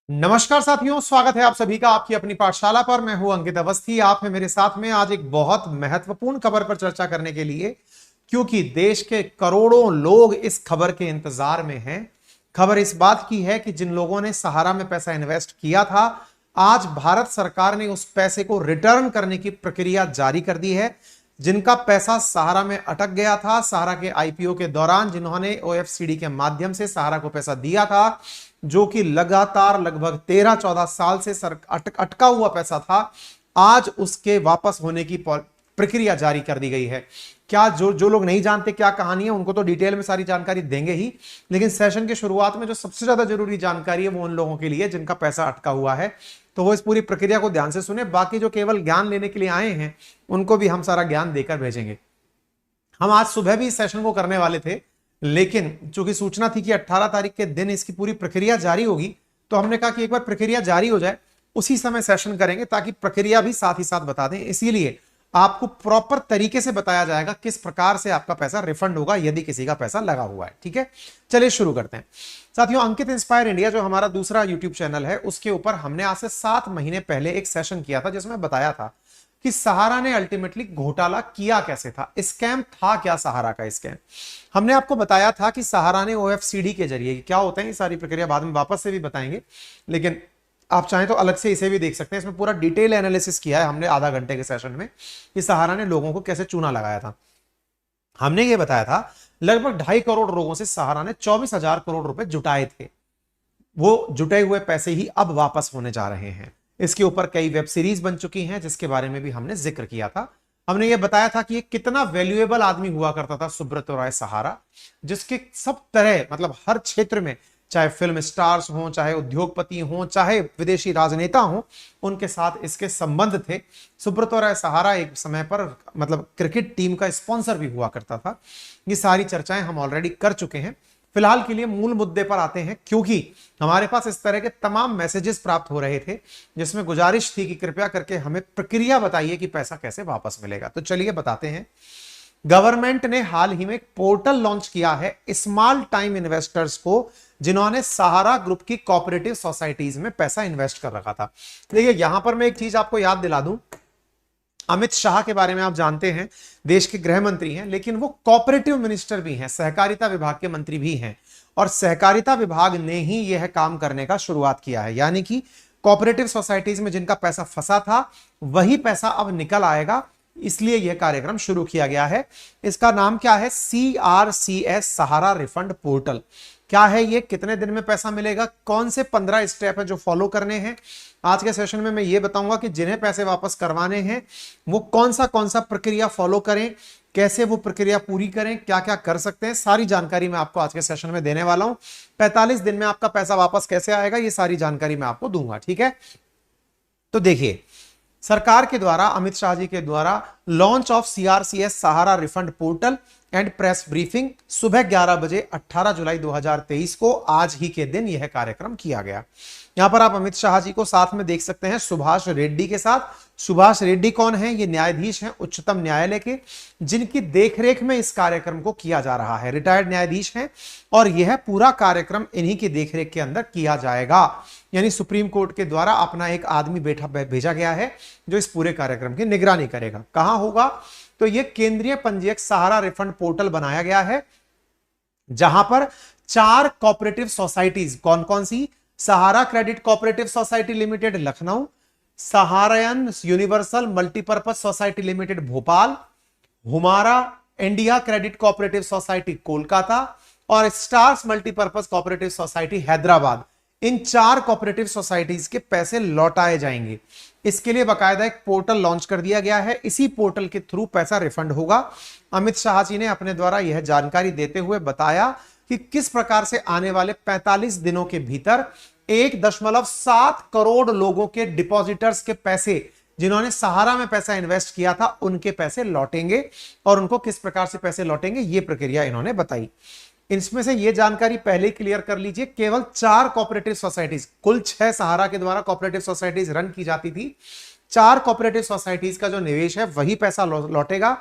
नमस्कार साथियों, स्वागत है आप सभी का आपकी अपनी पाठशाला पर। मैं हूं अंकित अवस्थी। आप हैं मेरे साथ में आज एक बहुत महत्वपूर्ण खबर पर चर्चा करने के लिए, क्योंकि देश के करोड़ों लोग इस खबर के इंतजार में हैं। खबर इस बात की है कि जिन लोगों ने सहारा में पैसा इन्वेस्ट किया था, आज भारत सरकार ने उस पैसे को रिटर्न करने की प्रक्रिया जारी कर दी है। जिनका पैसा सहारा में अटक गया था, सहारा के आईपीओ के दौरान जिन्होंने ओएफसीडी के माध्यम से सहारा को पैसा दिया था, जो कि लगातार लगभग 13-14 साल से अटका हुआ पैसा था, आज उसके वापस होने की प्रक्रिया जारी कर दी गई है। क्या जो जो लोग नहीं जानते क्या कहानी है, उनको तो डिटेल में सारी जानकारी देंगे ही, लेकिन सेशन के शुरुआत में जो सबसे ज्यादा जरूरी जानकारी है वो उन लोगों के लिए जिनका पैसा अटका हुआ है। तो वो इस पूरी प्रक्रिया को ध्यान से सुने। बाकी जो केवल ज्ञान लेने के लिए आए हैं उनको भी हम सारा ज्ञान देकर भेजेंगे। हम आज सुबह भी इस सेशन को करने वाले थे, लेकिन चूंकि सूचना थी कि 18 तारीख के दिन इसकी पूरी प्रक्रिया जारी होगी, तो हमने कहा कि एक बार प्रक्रिया जारी हो जाए उसी समय सेशन करेंगे, ताकि प्रक्रिया भी साथ ही साथ बता दें। इसीलिए आपको प्रॉपर तरीके से बताया जाएगा किस प्रकार से आपका पैसा रिफंड होगा यदि किसी का पैसा लगा हुआ है। ठीक है, चलिए शुरू करते हैं साथियों। अंकित इंस्पायर इंडिया जो हमारा दूसरा यूट्यूब चैनल है, उसके ऊपर हमने आज से 7 महीने पहले एक सेशन किया था, जिसमें बताया था कि सहारा ने अल्टीमेटली घोटाला किया कैसे था, स्कैम था क्या सहारा का स्कैम। हमने आपको बताया था कि सहारा ने ओएफसीडी के जरिए, क्या होता है ये सारी प्रक्रिया बाद में वापस से भी बताएंगे, लेकिन आप चाहें तो अलग से इसे भी देख सकते हैं। इसमें पूरा डिटेल एनालिसिस किया है हमने आधा घंटे के सेशन में कि सहारा ने लोगों को कैसे चूना लगाया था। हमने ये बताया था लगभग 2.5 करोड़ लोगों से सहारा ने 24,000 करोड़ रुपए जुटाए थे। वो जुटे हुए पैसे ही अब वापस होने जा रहे हैं। इसके ऊपर कई वेब सीरीज बन चुकी हैं, जिसके बारे में भी हमने जिक्र किया था। हमने ये बताया था कि ये कितना वैल्यूएबल आदमी हुआ करता था सुब्रत राय सहारा, जिसके सब तरह मतलब हर क्षेत्र में, चाहे फिल्म स्टार्स हों, चाहे उद्योगपति हों, चाहे विदेशी राजनेता हों, उनके साथ इसके संबंध थे। सुब्रत राय सहारा एक समय पर मतलब क्रिकेट टीम का स्पॉन्सर भी हुआ करता था। ये सारी चर्चाएं हम ऑलरेडी कर चुके हैं। फिलहाल के लिए मूल मुद्दे पर आते हैं, क्योंकि हमारे पास इस तरह के तमाम मैसेजेस प्राप्त हो रहे थे जिसमें गुजारिश थी कि कृपया करके हमें प्रक्रिया बताइए कि पैसा कैसे वापस मिलेगा। तो चलिए बताते हैं। गवर्नमेंट ने हाल ही में एक पोर्टल लॉन्च किया है स्मॉल टाइम इन्वेस्टर्स को, जिन्होंने सहारा ग्रुप की कोऑपरेटिव सोसाइटीज में पैसा इन्वेस्ट कर रखा था। देखिए, यहां पर मैं एक चीज आपको याद दिला दूं। अमित शाह के बारे में आप जानते हैं, देश के गृह मंत्री हैं, लेकिन वो कोऑपरेटिव मिनिस्टर भी हैं, सहकारिता विभाग के मंत्री भी हैं। और सहकारिता विभाग ने ही यह काम करने का शुरुआत किया है, यानी कि कोऑपरेटिव सोसाइटीज में जिनका पैसा फंसा था वही पैसा अब निकल आएगा। इसलिए यह कार्यक्रम शुरू किया गया है। इसका नाम क्या है? CRCS सहारा रिफंड पोर्टल। क्या है ये, कितने दिन में पैसा मिलेगा, कौन से 15 स्टेप है जो फॉलो करने हैं, आज के सेशन में मैं ये बताऊंगा कि जिन्हें पैसे वापस करवाने हैं वो कौन सा प्रक्रिया फॉलो करें, कैसे वो प्रक्रिया पूरी करें, क्या क्या कर सकते हैं, सारी जानकारी मैं आपको आज के सेशन में देने वाला हूं। 45 दिन में आपका पैसा वापस कैसे आएगा, ये सारी जानकारी मैं आपको दूंगा। ठीक है, तो देखिए, सरकार के द्वारा, अमित शाह जी के द्वारा launch of CRCS Sahara refund portal and press briefing सुबह 11 बजे 18 जुलाई 2023 को, आज ही के दिन यह कार्यक्रम किया गया। यहां पर आप अमित शाह जी को साथ में देख सकते हैं सुभाष रेड्डी के साथ। सुभाष रेड्डी कौन है? ये न्यायाधीश हैं उच्चतम न्यायालय के, जिनकी देखरेख में इस कार्यक्रम को किया जा रहा है। रिटायर्ड न्यायाधीश हैं और यह पूरा कार्यक्रम इन्हीं की देखरेख के अंदर किया जाएगा। यानी सुप्रीम कोर्ट के द्वारा अपना एक आदमी भेजा गया है जो इस पूरे कार्यक्रम की निगरानी करेगा। कहां होगा? तो यह केंद्रीय पंजीयक सहारा रिफंड पोर्टल बनाया गया है, जहां पर 4 कोऑपरेटिव सोसाइटीज, कौन कौन सी? Sahara credit cooperative society limited Lucknow, Saharayan universal multipurpose society limited Bhopal, Humara India credit cooperative society Kolkata और stars multipurpose cooperative society Hyderabad. इन 4 कोऑपरेटिव सोसाइटीज के पैसे लौटाए जाएंगे। इसके लिए बकायदा एक पोर्टल लॉन्च कर दिया गया है। इसी पोर्टल के थ्रू पैसा रिफंड होगा। अमित शाह जी ने अपने द्वारा यह जानकारी देते हुए बताया कि किस प्रकार से आने वाले 45 दिनों के भीतर 1.7 करोड़ लोगों के डिपॉजिटर्स के पैसे, जिन्होंने सहारा में पैसा इन्वेस्ट किया था, उनके पैसे लौटेंगे। और उनको किस प्रकार से पैसे लौटेंगे ये प्रक्रिया इन्होंने बताई। इसमें से ये जानकारी पहले क्लियर कर लीजिए, केवल 4 कोऑपरेटिव सोसाइटीज, कुल 6 सहारा के द्वारा कोऑपरेटिव सोसाइटीज रन की जाती थी। 4 कोऑपरेटिव सोसाइटीज का जो निवेश है वही पैसा लौटेगा।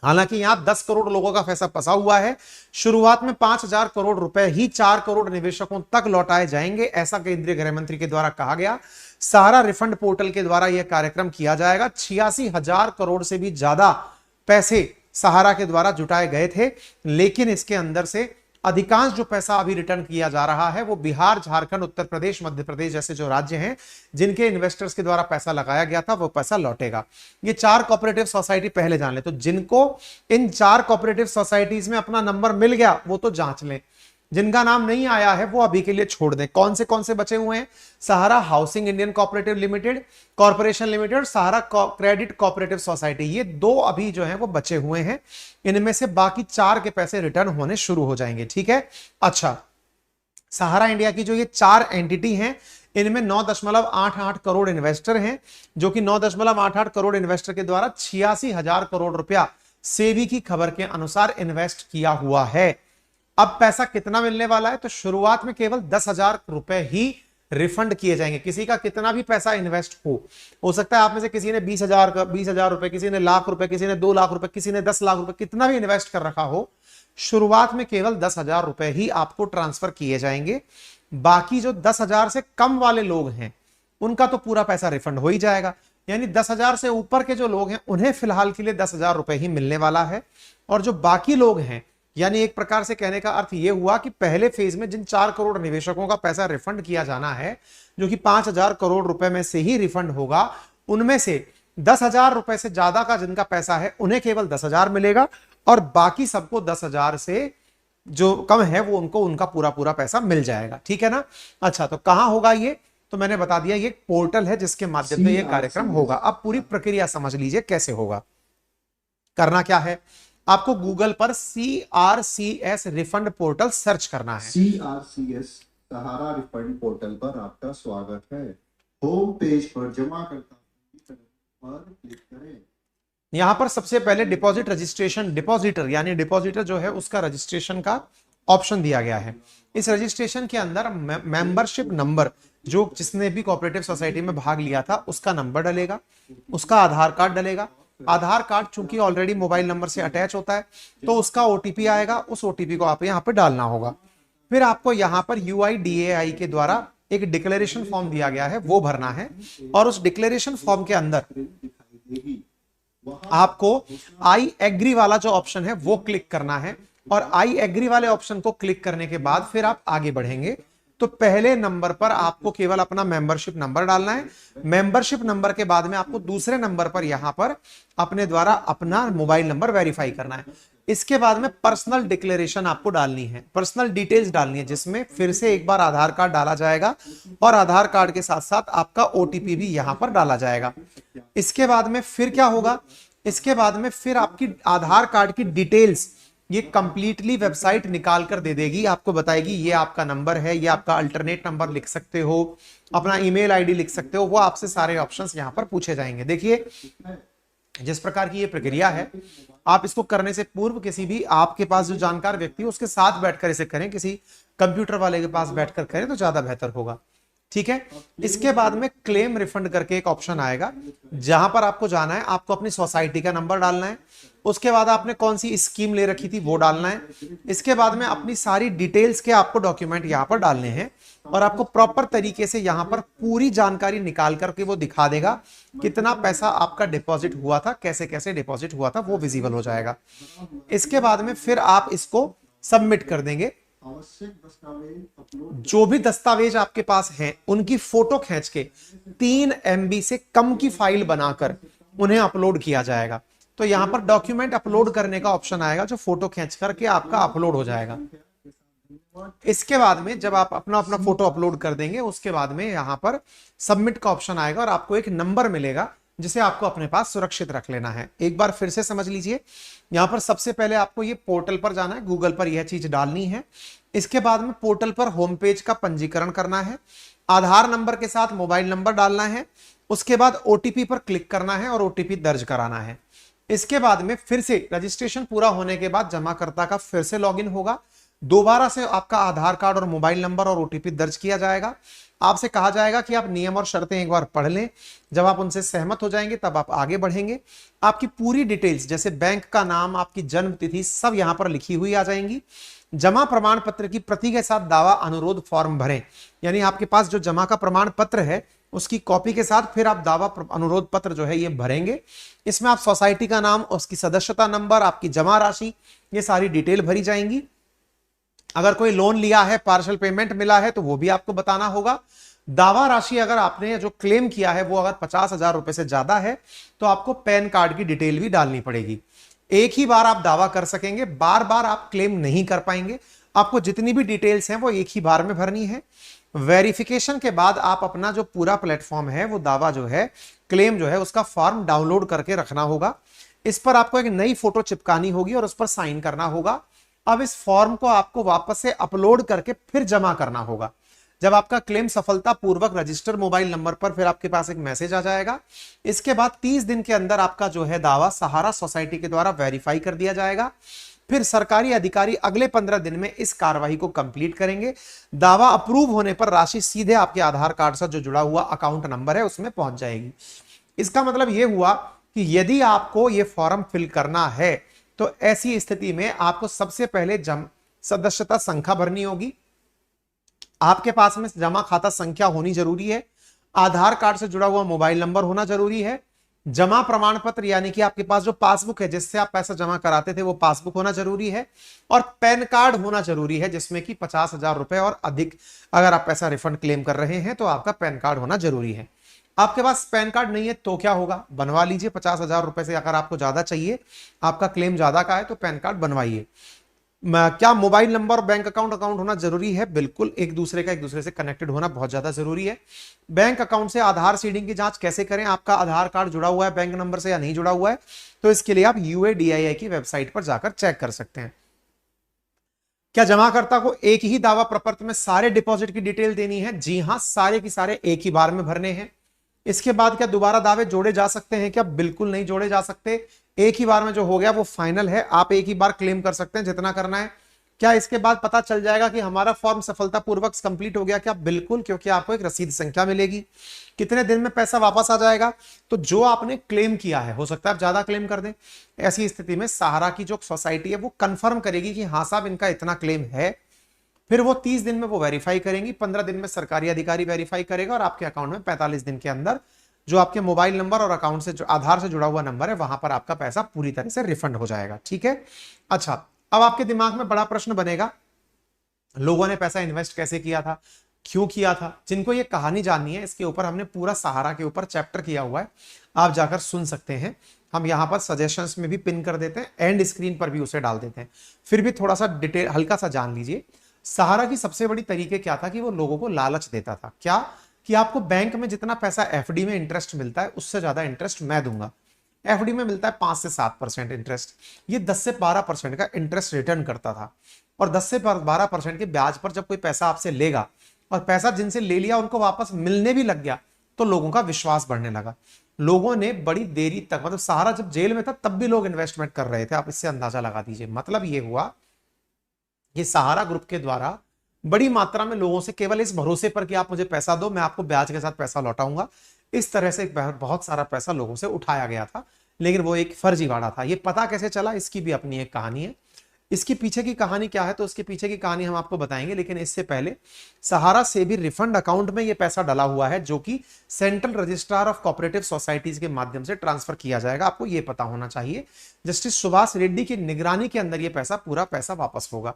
हालांकि यहां 10 करोड़ लोगों का पैसा फंसा हुआ है। शुरुआत में 5,000 करोड़ रुपए ही 4 करोड़ निवेशकों तक लौटाए जाएंगे, ऐसा केंद्रीय गृह मंत्री के द्वारा कहा गया। सहारा रिफंड पोर्टल के द्वारा यह कार्यक्रम किया जाएगा। 86,000 करोड़ से भी ज्यादा पैसे सहारा के द्वारा जुटाए गए थे, लेकिन इसके अंदर से अधिकांश जो पैसा अभी रिटर्न किया जा रहा है वो बिहार, झारखंड, उत्तर प्रदेश, मध्य प्रदेश जैसे जो राज्य हैं जिनके इन्वेस्टर्स के द्वारा पैसा लगाया गया था वो पैसा लौटेगा। ये 4 कोऑपरेटिव सोसाइटी पहले जान ले, तो जिनको इन 4 कोऑपरेटिव सोसाइटीज में अपना नंबर मिल गया वो तो जांच लें, जिनका नाम नहीं आया है वो अभी के लिए छोड़ दें। कौन से बचे हुए हैं? Sahara housing Indian cooperative limited corporation limited, Sahara credit cooperative society, ये 2 अभी जो है वो बचे हुए हैं। इनमें से बाकी 4 के पैसे रिटर्न होने शुरू हो जाएंगे। ठीक है। अच्छा, सहारा इंडिया की जो ये 4 एंटिटी हैं इनमें 9.88 करोड़ इन्वेस्टर हैं, जो कि 9.88 करोड़ इन्वेस्टर के द्वारा 86,000 करोड़ रुपया सेबी की खबर के अनुसार इन्वेस्ट किया हुआ है। अब पैसा कितना मिलने वाला है? तो शुरुआत में केवल 10,000 रुपए ही रिफंड किए जाएंगे। किसी का कितना भी पैसा इन्वेस्ट हो सकता है आप में से किसी ने 20,000 रुपए, किसी ने लाख रुपए, किसी ने 2 लाख रुपए, किसी ने 10 लाख रुपए, कितना भी इन्वेस्ट कर रखा हो, शुरुआत में केवल 10,000 रुपए ही आपको ट्रांसफर किए जाएंगे। बाकी जो 10,000 से कम वाले लोग हैं उनका तो पूरा पैसा रिफंड हो ही जाएगा। यानी 10,000 से ऊपर के जो लोग हैं उन्हें फिलहाल के लिए 10,000 रुपए ही मिलने वाला है। और जो बाकी लोग हैं, यानी एक प्रकार से कहने का अर्थ यह हुआ कि पहले फेज में जिन 4 करोड़ निवेशकों का पैसा रिफंड किया जाना है, जो कि 5,000 करोड़ रुपए में से ही रिफंड होगा, उनमें से 10,000 रुपए से ज्यादा का जिनका पैसा है उन्हें केवल 10,000 मिलेगा और बाकी सबको 10,000 से जो कम है वो उनको उनका पूरा पैसा मिल जाएगा। ठीक है ना। अच्छा, तो कहां होगा ये? तो मैंने बता दिया, ये पोर्टल है जिसके माध्यम से ये कार्यक्रम होगा। अब पूरी प्रक्रिया समझ लीजिए कैसे होगा। करना क्या है? आपको गूगल पर CRCS रिफंड पोर्टल सर्च करना है। CRCS सहारा रिफंड पोर्टल पर आपका स्वागत है। होम पेज पर जमाकर्ता पर क्लिक करें। यहां पर सबसे पहले डिपॉजिट रजिस्ट्रेशन, डिपॉजिटर यानी डिपॉजिटर जो है उसका रजिस्ट्रेशन का ऑप्शन दिया गया है। इस रजिस्ट्रेशन के अंदर मेंबरशिप नंबर, जो जिसने भी कोऑपरेटिव सोसाइटी में भाग लिया था उसका नंबर डलेगा, उसका आधार कार्ड डलेगा। आधार कार्ड चूंकि ऑलरेडी मोबाइल नंबर से अटैच होता है तो उसका OTP आएगा, उस OTP को आप यहाँ पे डालना होगा। फिर आपको यहाँ पर UIDAI के द्वारा एक डिक्लेरेशन फॉर्म दिया गया है वो भरना है और उस डिक्लेरेशन फॉर्म के अंदर आपको आई एग्री वाला जो ऑप्शन है वो क्लिक करना है और आई एग्री वाले ऑप्शन को क्लिक करने के बाद फिर आप आगे बढ़ेंगे। तो पहले नंबर पर आपको केवल अपना मेंबरशिप नंबर डालना है। मेंबरशिप नंबर के बाद में आपको दूसरे नंबर पर यहां पर अपने द्वारा अपना मोबाइल नंबर वेरीफाई करना है। इसके बाद में पर्सनल डिक्लेरेशन आपको डालनी है, पर्सनल डिटेल्स डालनी है, जिसमें फिर से एक बार आधार कार्ड डाला जाएगा और आधार कार्ड के साथ साथ आपका OTP भी यहां पर डाला जाएगा। इसके बाद में फिर क्या होगा? इसके बाद में फिर आपकी आधार कार्ड की डिटेल्स ये कंप्लीटली वेबसाइट निकाल कर दे देगी, आपको बताएगी ये आपका नंबर है, ये आपका अल्टरनेट नंबर लिख सकते हो, अपना ईमेल आईडी लिख सकते हो, वो आपसे सारे ऑप्शंस यहां पर पूछे जाएंगे। देखिए जिस प्रकार की ये प्रक्रिया है, आप इसको करने से पूर्व किसी भी आपके पास जो जानकार व्यक्ति है उसके साथ बैठकर इसे करें, किसी कंप्यूटर वाले के पास बैठकर करें तो ज्यादा बेहतर होगा। ठीक है। इसके बाद में क्लेम रिफंड करके एक ऑप्शन आएगा, जहां पर आपको जाना है, आपको अपनी सोसाइटी का नंबर डालना है, उसके बाद आपने कौन सी स्कीम ले रखी थी वो डालना है, इसके बाद में अपनी सारी डिटेल्स के आपको डॉक्यूमेंट यहां पर डालने हैं और आपको प्रॉपर तरीके से यहां पर पूरी जानकारी निकाल करके वो दिखा देगा कितना पैसा आपका डिपॉजिट हुआ था, कैसे कैसे डिपॉजिट हुआ था, वो विजिबल हो जाएगा। इसके बाद में फिर आप इसको सबमिट कर देंगे। जो भी दस्तावेज आपके पास हैं उनकी फोटो खींच के 3 MB से कम की फाइल बनाकर उन्हें अपलोड किया जाएगा। तो यहां पर डॉक्यूमेंट अपलोड करने का ऑप्शन आएगा जो फोटो खींच करके आपका अपलोड हो जाएगा। इसके बाद में जब आप अपना अपना फोटो अपलोड कर देंगे उसके बाद में यहां पर सबमिट का ऑप्शन आएगा और आपको एक नंबर मिलेगा जिसे आपको अपने पास सुरक्षित रख लेना है। एक बार फिर से समझ लीजिए, यहां पर सबसे पहले आपको ये पोर्टल पर जाना है, गूगल पर यह चीज डालनी है। इसके बाद में पोर्टल पर होम पेज का पंजीकरण करना है, आधार नंबर के साथ मोबाइल नंबर डालना है, उसके बाद OTP पर क्लिक करना है और OTP दर्ज कराना है। इसके बाद में फिर से रजिस्ट्रेशन पूरा होने के बाद जमाकर्ता का फिर से लॉगिन होगा। दोबारा से आपका आधार कार्ड और मोबाइल नंबर और ओटीपी दर्ज किया जाएगा। आपसे कहा जाएगा कि आप नियम और शर्तें एक बार पढ़ लें। जब आप उनसे सहमत हो जाएंगे तब आप आगे बढ़ेंगे। आपकी पूरी डिटेल्स जैसे बैंक का नाम, आपकी जन्म तिथि सब यहां पर लिखी हुई आ जाएंगी। जमा प्रमाण पत्र की प्रति के साथ दावा अनुरोध फॉर्म भरें, यानी आपके पास जो जमा का प्रमाण पत्र है उसकी कॉपी के साथ फिर आप दावा अनुरोध पत्र जो है ये भरेंगे। इसमें आप सोसाइटी का नाम, उसकी सदस्यता नंबर, आपकी जमा राशि, ये सारी डिटेल भरी जाएंगी। अगर कोई लोन लिया है, पार्शियल पेमेंट मिला है तो वो भी आपको बताना होगा। दावा राशि अगर आपने जो क्लेम किया है वो अगर 50,000 रुपए से ज्यादा है तो आपको पैन कार्ड की डिटेल भी डालनी पड़ेगी। एक ही बार आप दावा कर सकेंगे, बार बार आप क्लेम नहीं कर पाएंगे। आपको जितनी भी डिटेल्स हैं वो एक ही बार में भरनी है। वेरिफिकेशन के बाद आप अपना जो पूरा प्लेटफॉर्म है वो दावा जो है, क्लेम जो है, उसका फॉर्म डाउनलोड करके रखना होगा। इस पर आपको एक नई फोटो चिपकानी होगी और उस पर साइन करना होगा। अब इस फॉर्म को आपको वापस से अपलोड करके फिर जमा करना होगा। जब आपका क्लेम सफलतापूर्वक रजिस्टर मोबाइल नंबर पर फिर आपके पास एक मैसेज आ जाएगा। इसके बाद 30 दिन के अंदर आपका जो है दावा सहारा सोसाइटी के द्वारा वेरीफाई कर दिया जाएगा। फिर सरकारी अधिकारी अगले 15 दिन में इस कार्रवाई को कंप्लीट करेंगे। दावा अप्रूव होने पर राशि सीधे आपके आधार कार्ड से जो जुड़ा हुआ अकाउंट नंबर है उसमें पहुंच जाएगी। इसका मतलब यह हुआ कि यदि आपको यह फॉर्म फिल करना है तो ऐसी स्थिति में आपको सबसे पहले सदस्यता संख्या भरनी होगी। आपके पास में जमा खाता संख्या होनी जरूरी है। आधार कार्ड से जुड़ा हुआ मोबाइल नंबर होना जरूरी है। जमा प्रमाण पत्र यानी कि आपके पास जो पासबुक है जिससे आप पैसा जमा कराते थे वो पासबुक होना जरूरी है। और पैन कार्ड होना जरूरी है जिसमें कि 50,000 रुपए और अधिक अगर आप पैसा रिफंड क्लेम कर रहे हैं तो आपका पैन कार्ड होना जरूरी है। आपके पास पैन कार्ड नहीं है तो क्या होगा, बनवा लीजिए। 50,000 रुपए से अगर आपको ज्यादा चाहिए, आपका क्लेम ज्यादा का है तो पैन कार्ड बनवाइए। क्या मोबाइल नंबर और बैंक अकाउंट होना जरूरी है? बिल्कुल, एक दूसरे से कनेक्टेड होना बहुत ज्यादा जरूरी है। बैंक अकाउंट से आधार सीडिंग की जांच कैसे करें? आपका आधार कार्ड जुड़ा हुआ है बैंक नंबर से या नहीं जुड़ा हुआ है, तो इसके लिए आप UADII की वेबसाइट पर जाकर चेक कर सकते हैं। क्या जमाकर्ता को एक ही दावा प्रपत्र में सारे डिपॉजिट की डिटेल देनी है? जी हां, सारे की सारे एक ही बार में भरने हैं। इसके बाद क्या दोबारा दावे जोड़े जा सकते हैं? क्या बिल्कुल नहीं जोड़े जा सकते। एक ही बार में जो हो गया वो फाइनल है। आप एक ही बार क्लेम कर सकते हैं जितना करना है। क्या इसके बाद पता चल जाएगा कि हमारा फॉर्म सफलतापूर्वक कंप्लीट हो गया? क्या बिल्कुल, क्योंकि आपको एक रसीद संख्या मिलेगी। कितने दिन में पैसा वापस आ जाएगा? तो जो आपने क्लेम किया है, हो सकता है आप ज्यादा क्लेम कर दें। ऐसी स्थिति में सहारा की जो सोसाइटी है वो कंफर्म करेगी कि हाँ साहब इनका इतना क्लेम है। फिर वो 30 दिन में वो वेरीफाई करेंगी, 15 दिन में सरकारी अधिकारी वेरीफाई करेगा और आपके अकाउंट में 45 दिन के अंदर जो आपके मोबाइल नंबर और अकाउंट से जो आधार से जुड़ा हुआ नंबर है वहां पर आपका पैसा पूरी तरह से रिफंड हो जाएगा। ठीक है। अच्छा, अब आपके दिमाग में बड़ा प्रश्न बनेगा, लोगों ने पैसा इन्वेस्ट कैसे किया था, क्यों किया था? जिनको ये कहानी जाननी है, इसके ऊपर हमने पूरा सहारा के ऊपर चैप्टर किया हुआ है, आप जाकर सुन सकते हैं। हम यहां पर सजेशंस में भी पिन कर देते हैं, एंड स्क्रीन पर भी उसे डाल देते हैं। फिर भी थोड़ा सा डिटेल हल्का सा जान लीजिए। सहारा की सबसे बड़ी तरीके क्या था कि वो लोगों को लालच देता था। क्या? कि आपको बैंक में जितना पैसा FD में इंटरेस्ट मिलता है उससे ज्यादा इंटरेस्ट मैं दूंगा। FD में मिलता है 5 से 7% इंटरेस्ट, ये 10 से 12% का इंटरेस्ट रिटर्न करता था। और 10 से 12% के ब्याज पर जब कोई पैसा आपसे लेगा और पैसा जिनसे ले लिया उनको वापस मिलने भी लग गया तो लोगों का विश्वास बढ़ने लगा। लोगों ने बड़ी देरी तक, मतलब सहारा जब जेल में था तब भी लोग इन्वेस्टमेंट कर रहे थे। आप इससे अंदाजा लगा दीजिए। मतलब ये हुआ कि सहारा ग्रुप के द्वारा बड़ी मात्रा में लोगों से केवल इस भरोसे पर कि आप मुझे पैसा दो, मैं आपको ब्याज के साथ पैसा लौटाऊंगा, इस तरह से बहुत सारा पैसा लोगों से उठाया गया था। लेकिन वो एक फर्जीवाड़ा था। ये पता कैसे चला, इसकी भी अपनी एक कहानी है। इसके पीछे की कहानी क्या है तो उसके पीछे की कहानी हम आपको बताएंगे। लेकिन इससे पहले सहारा से भी रिफंड अकाउंट में ये पैसा डला हुआ है जो कि central registrar of cooperative societies के माध्यम से ट्रांसफर किया जाएगा। आपको ये पता होना चाहिए। जस्टिस सुभाष रेड्डी की निगरानी के अंदर ये पैसा, पूरा पैसा वापस होगा।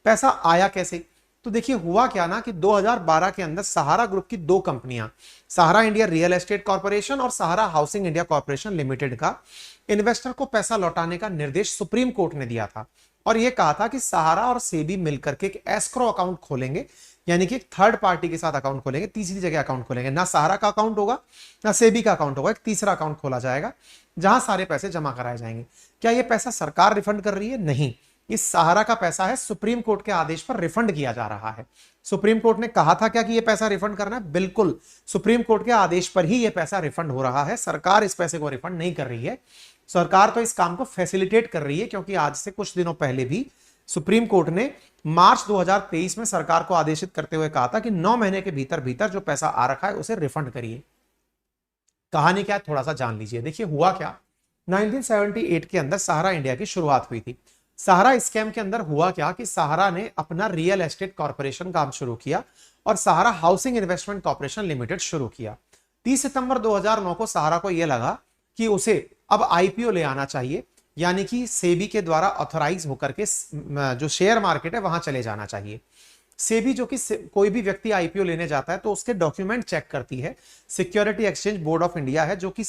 पैसा आया कैसे? तो देखिए हुआ क्या ना कि 2012 के अंदर सहारा ग्रुप की 2 कंपनियां, सहारा इंडिया रियल एस्टेट कॉर्पोरेशन और सहारा हाउसिंग इंडिया कॉर्पोरेशन लिमिटेड का इन्वेस्टर को पैसा लौटाने का निर्देश सुप्रीम कोर्ट ने दिया था। और यह कहा था कि सहारा और सेबी मिलकर के एक एस्क्रो अकाउंट खोलेंगे, यानी कि एक थर्ड पार्टी के साथ अकाउंट खोलेंगे, तीसरी जगह अकाउंट खोलेंगे। ना सहारा का अकाउंट होगा ना सेबी का अकाउंट होगा, एक तीसरा अकाउंट खोला जाएगा जहां सारे पैसे जमा कराए जाएंगे। क्या यह पैसा सरकार रिफंड कर रही है? नहीं, इस सहारा का पैसा है सुप्रीम कोर्ट के आदेश पर रिफंड किया जा रहा है। सुप्रीम कोर्ट ने कहा था क्या कि यह पैसा रिफंड करना है? बिल्कुल, सुप्रीम कोर्ट के आदेश पर ही यह पैसा रिफंड हो रहा है। सरकार इस पैसे को रिफंड नहीं कर रही है। सरकार तो इस काम को फैसिलिटेट कर रही है, क्योंकि आज से कुछ दिनों पहले भी सुप्रीम कोर्ट ने मार्च 2023 में सरकार को आदेशित करते हुए कहा था कि 9 महीने के भीतर भीतर जो पैसा आ रखा है उसे रिफंड करिए। कहानी क्या है थोड़ा सा जान लीजिए। देखिए हुआ क्या, 1978 के अंदर सहारा इंडिया की शुरुआत हुई थी। सहारा स्कैम के अंदर हुआ क्या कि सहारा ने अपना रियल एस्टेट कॉर्पोरेशन काम शुरू किया और सहारा हाउसिंग इन्वेस्टमेंट कॉर्पोरेशन लिमिटेड शुरू किया। 30 सितंबर 2009 को सहारा को यह लगा कि उसे अब आईपीओ ले आना चाहिए, यानी कि सेबी के द्वारा ऑथराइज होकर के जो शेयर मार्केट है वहां चले जाना चाहिए। सेबी जो कि कोई भी व्यक्ति आईपीओ लेने जाता है तो उसके डॉक्यूमेंट चेक करती है। Security exchange board of India है जो कि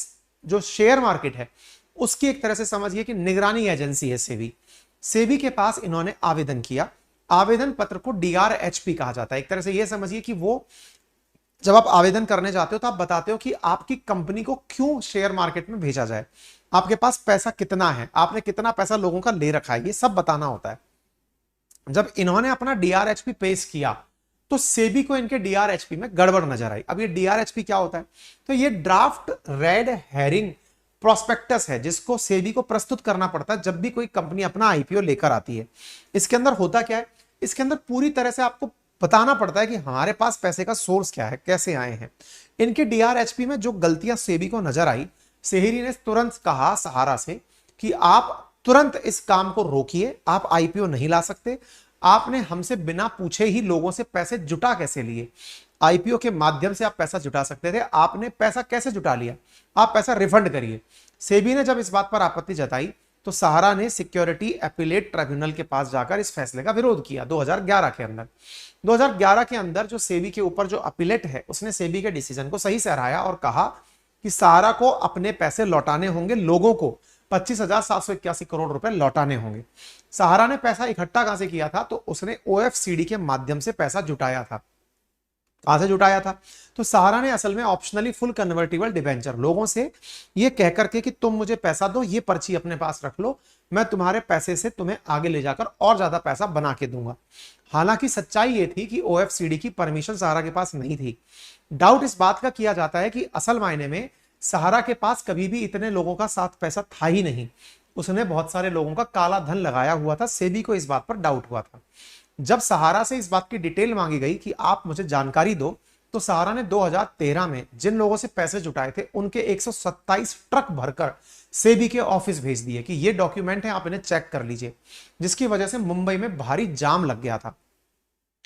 जो शेयर मार्केट है उसकी एक तरह से समझिए कि निगरानी एजेंसी है सेबी। सेबी के पास इन्होंने आवेदन किया। आवेदन पत्र को डीआरएचपी कहा जाता है। एक तरह से यह समझिए कि वो जब आप आवेदन करने जाते हो तो आप बताते हो कि आपकी कंपनी को क्यों शेयर मार्केट में भेजा जाए, आपके पास पैसा कितना है, आपने कितना पैसा लोगों का ले रखा है, ये सब बताना होता है। जब इन्होंने अपना डीआरएचपी पेश किया तो सेबी को इनके डीआरएचपी में गड़बड़ नजर आई। अब ये डीआरएचपी क्या होता है, तो ये ड्राफ्ट रेड हेरिंग प्रोस्पेक्टस है जिसको सेबी को प्रस्तुत करना पड़ता है जब भी कोई कंपनी अपना आईपीओ लेकर आती है। इसके अंदर होता क्या है, इसके अंदर पूरी तरह से आपको बताना पड़ता है कि हमारे पास पैसे का सोर्स क्या है, कैसे आए हैं। इनके डीआरएचपी में जो गलतियां सेबी को नजर आई, सेहरी ने तुरंत कहा सहारा से कि आप तुरंत इस काम को रोकिए, आप आईपीओ नहीं ला सकते। आपने हमसे बिना पूछे ही लोगों से पैसे जुटा कैसे लिए, आईपीओ के माध्यम से आप पैसा जुटा सकते थे, आपने पैसा कैसे जुटा लिया, आप पैसा रिफंड करिए। सेबी ने जब इस बात पर आपत्ति जताई तो सहारा ने सिक्योरिटी अपीलेट ट्राइब्यूनल के पास जाकर इस फैसले का विरोध किया 2011 के अंदर। 2011 के अंदर जो सेबी के ऊपर जो अपीलेट है उसने सेबी के डिसीजन को सही सराहा और कहा कि सहारा को अपने पैसे लौटाने होंगे, लोगों को 25,781 करोड़ रुपए लौटाने होंगे। सहारा ने पैसा इकट्ठा कहां से किया था, तो उसने ओएफसीडी के माध्यम से पैसा जुटाया था। कहां से जुटाया था, तो सहारा ने असल में ऑप्शनली फुल कन्वर्टिबल डिबेंचर लोगों से ये कह करके कि तुम मुझे पैसा दो, ये पर्ची अपने पास रख लो, मैं तुम्हारे पैसे से तुम्हें आगे ले जाकर और ज्यादा पैसा बना के दूंगा। हालांकि सच्चाई ये थी कि ओएफसीडी की परमिशन सहारा के पास नहीं थी। डाउट इस बात का किया जाता है कि असल मायने में सहारा के पास कभी भी इतने लोगों का साथ पैसा था ही नहीं, उसने बहुत सारे लोगों का काला धन लगाया हुआ था। सेबी को इस बात पर डाउट हुआ था। जब सहारा से इस बात की डिटेल मांगी गई कि आप मुझे जानकारी दो, तो सहारा ने 2013 में जिन लोगों से पैसे जुटाए थे उनके 127 ट्रक भरकर सेबी के ऑफिस भेज दिए कि ये डॉक्यूमेंट है, आप इन्हें चेक कर लीजिए, जिसकी वजह से मुंबई में भारी जाम लग गया था।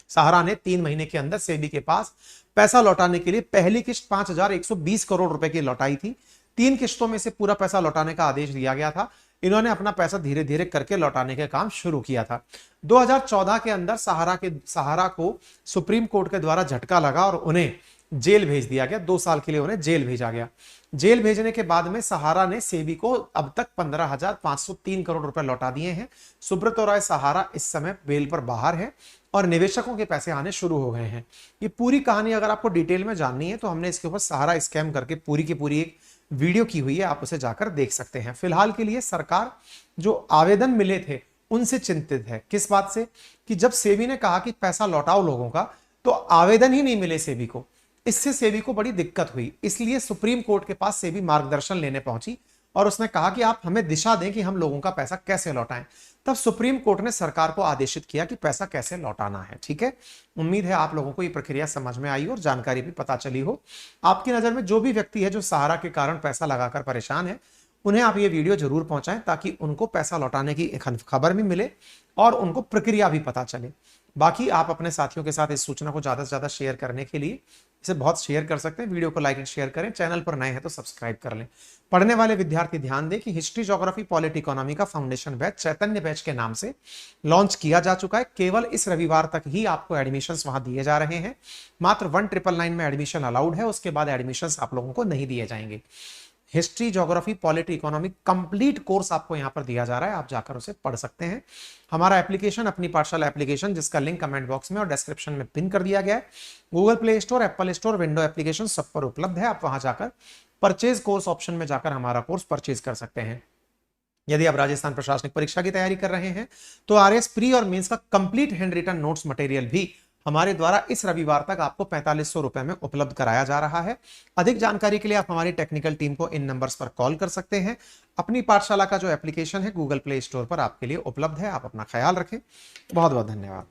सहारा ने 3 महीने के अंदर सेबी के पास पैसा लौटाने के लिए पहली किस्त 5,120 करोड़ रुपए की लौटाई थी। 3 किस्तों में से पूरा पैसा लौटाने का आदेश दिया गया था। इन्होंने अपना पैसा धीरे धीरे करके लौटाने का काम शुरू किया था। 2014 के अंदर सहारा को सुप्रीम कोर्ट के द्वारा झटका लगा और उन्हें जेल भेज दिया गया। 2 साल के लिए उन्हें जेल भेजा गया। जेल भेजने के बाद में सहारा ने सेबी को अब तक 15,503 करोड़ रुपए लौटा दिए हैं। सुब्रत राय सहारा इस समय बेल पर बाहर है और निवेशकों के पैसे आने शुरू हो गए हैं। ये पूरी कहानी अगर आपको डिटेल में जाननी है तो हमने इसके ऊपर सहारा स्कैम करके पूरी की पूरी एक वीडियो की हुई है, आप उसे जाकर देख सकते हैं। फिलहाल के लिए सरकार जो आवेदन मिले थे उनसे चिंतित है। किस बात से, कि जब सेबी ने कहा कि पैसा लौटाओ लोगों का, तो आवेदन ही नहीं मिले सेबी को। इससे सेबी को बड़ी दिक्कत हुई, इसलिए सुप्रीम कोर्ट के पास सेबी मार्गदर्शन लेने पहुंची और उसने कहा कि आप हमें दिशा दें कि हम लोगों का पैसा कैसे लौटाएं। तब सुप्रीम कोर्ट ने सरकार को आदेशित किया कि पैसा कैसे लौटाना है। ठीक है, उम्मीद है आप लोगों को ये प्रक्रिया समझ में आई और जानकारी भी पता चली हो। आपकी नजर में जो भी व्यक्ति है जो सहारा के कारण पैसा लगाकर परेशान है, उन्हें आप ये वीडियो जरूर पहुंचाएं ताकि उनको पैसा लौटाने की खबर भी मिले और उनको प्रक्रिया भी पता चले। बाकी आप अपने साथियों के साथ इस सूचना को ज्यादा से ज्यादा शेयर करने के लिए इसे बहुत शेयर कर सकते हैं। वीडियो को लाइक एंड शेयर करें, चैनल पर नए हैं तो सब्सक्राइब कर लें। पढ़ने वाले विद्यार्थी ध्यान दें कि हिस्ट्री, ज्योग्राफी, पॉलिटी, इकोनॉमी का फाउंडेशन बैच चैतन्य बैच के नाम से लॉन्च किया जा चुका है। केवल इस रविवार तक ही आपको एडमिशंस वहां दिए जा रहे हैं। मात्र 1999 में एडमिशन अलाउड है, उसके बाद एडमिशंस आप लोगों को नहीं दिए जाएंगे। History, geography, polity, economy complete course आपको यहां पर दिया जा रहा है, आप जाकर उसे पढ़ सकते हैं। हमारा एप्लीकेशन अपनी पाठशाला एप्लीकेशन, जिसका लिंक कमेंट बॉक्स में और डिस्क्रिप्शन में पिन कर दिया गया है, Google play store, Apple store, window application सब पर उपलब्ध है। आप वहां जाकर परचेज कोर्स ऑप्शन में जाकर हमारा कोर्स परचेज कर सकते हैं। यदि आप राजस्थान प्रशासनिक परीक्षा की तैयारी कर रहे हैं तो आरएस प्री और मेंस का complete hand written notes material भी हमारे द्वारा इस रविवार तक आपको 4500 रुपए में उपलब्ध कराया जा रहा है। अधिक जानकारी के लिए आप हमारी टेक्निकल टीम को इन नंबर्स पर कॉल कर सकते हैं। अपनी पाठशाला का जो एप्लीकेशन है गूगल प्ले स्टोर पर आपके लिए उपलब्ध है। आप अपना ख्याल रखें। बहुत बहुत धन्यवाद।